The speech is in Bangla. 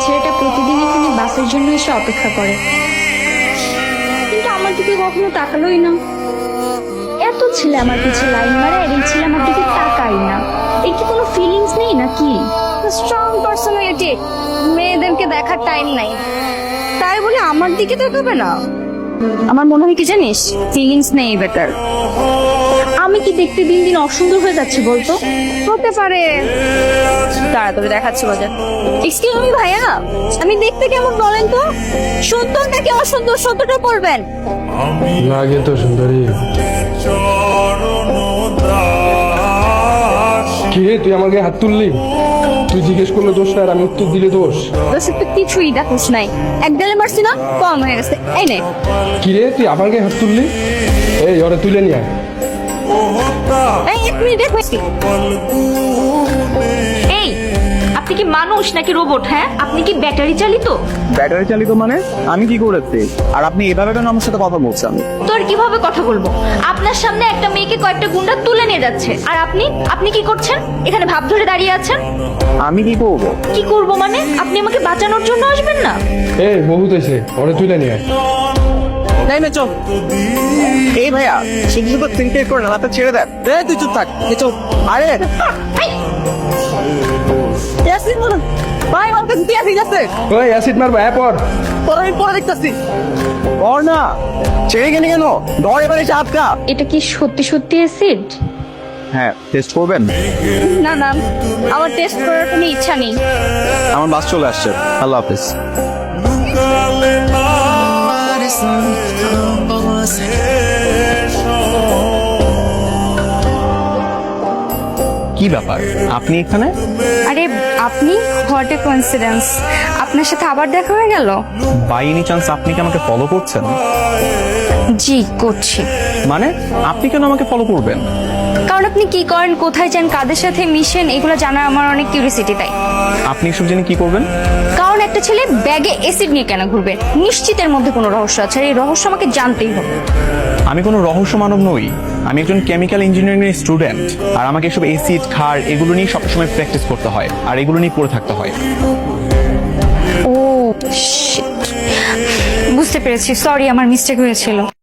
ছেলেটা প্রতিদিন এখানে বাসের জন্য এসে অপেক্ষা করে, কিন্তু আমার দিকে কখনো তাকালোই না। এত ছেলে আমার পিছে লাইন মারে আর এই ছেলে আমার দিকে তাকাই না। এর কি কোনো ফিলিংস নেই নাকি? স্ট্রং পার্সোনালিটি, মেয়েদেরকে দেখার টাইম নাই, তাই বলে আমার দিকে তাকাবে না। আমার মনে হয় কি জানিস, ফিলিংস নেই বেটার। আমি কি দেখতে দিন দিন অসুন্দর হয়ে যাচ্ছি বলতো? হতে পারে, তাড়াতাড়ি দেখাচ্ছি মজা। এক্সকিউজ মি ভাইয়া, আমি দেখতে কেমন বলেন তো? সুন্দর নাকি অসুন্দর, সত্যটা বলবেন। লাগে তো সুন্দরী। কি রে, তুই আমাকে হাত তুললি? তুই জিজ্ঞেস করলে দোষ আর আমি উত্তর দিলে দোষ? দোষের তো কিছুই দেখোস নাই, এক ডালে মারছি না, কম হয়ে গেছে। এই নে। কি রে, তুই আমার গায়ে হাত তুললি? এই ওরে তুলে নিয়ে আয়। এই এক মিনিট দেখছি। এই, আপনি কি মানুষ নাকি রোবট? হ্যাঁ, আপনি কি ব্যাটারি চালিত? ব্যাটারি চালিত মানে? আমি কি করেছি? আর আপনি এভাবে কেন আমার সাথে কথা বলছেন? তোর কিভাবে কথা বলবো? আপনার সামনে একটা মেয়েকে কয়েকটা গুন্ডা তুলে নিয়ে যাচ্ছে, আর আপনি কি করছেন? এখানে ভাব ধরে দাঁড়িয়ে আছেন। আমি কি করবো? কি করব মানে? আপনি আমাকে বাঁচানোর জন্য আসবেন না? এই বহুত হয়েছে, ওরে তুলে নিয়ে আয়। নাই না, চল। এই ভাইয়া, শুধু শুধু চিন্তা করে না, মাথা ছেড়ে দেন। তুই চুপ থাক, চুপ। আরে ইয়াসিন বলুন ভাই, আমার কাছে ইয়াসিন আছে। ওই অ্যাসিড মারবা পর। পরে আমি পরে দেখতেছি। কর না, ছেড়ে গেলি কেন? ধর এবার এসে আটকা। এটা কি সত্যি সত্যি অ্যাসিড? হ্যাঁ, টেস্ট করবেন? না না, আমার টেস্ট করার কোনো ইচ্ছা নেই। আমার বাস চলে আসছে, আল্লাহ হাফিজ। কি ব্যাপার, আপনি এখানে? আরে আপনি, হোয়াট এ কোইন্সিডেন্স, আপনার সাথে আবার দেখা হয়ে গেল। বাই এনি চান্স আপনি কি আমাকে ফলো করছেন? জি করছি। মানে আপনি কেন আমাকে ফলো করবেন? কারণ আপনি কি করেন, কোথায় যান, কাদের সাথে মিশেন, এগুলো জানার আমার অনেক কিউরিওসিটি তাই। আপনি এসব জেনে কি করবেন? কারণ একটা ছেলে ব্যাগে অ্যাসিড নিয়ে কেন ঘুরবে? নিশ্চিতের মধ্যে কোনো রহস্য আছে, আর এই রহস্য আমাকে জানতেই হবে। আমি কোনো রহস্য মানব নই, আমি একজন কেমিক্যাল ইঞ্জিনিয়ারিং এর স্টুডেন্ট, আর আমাকে এসব অ্যাসিড, ক্ষার এগুলো নিয়ে সবসময় প্র্যাকটিস করতে হয়, আর এগুলো নিয়ে পড়ে থাকতে হয়। ও শিট, বুঝতে পেরেছি, সরি, আমার মিস্টেক হয়েছিল।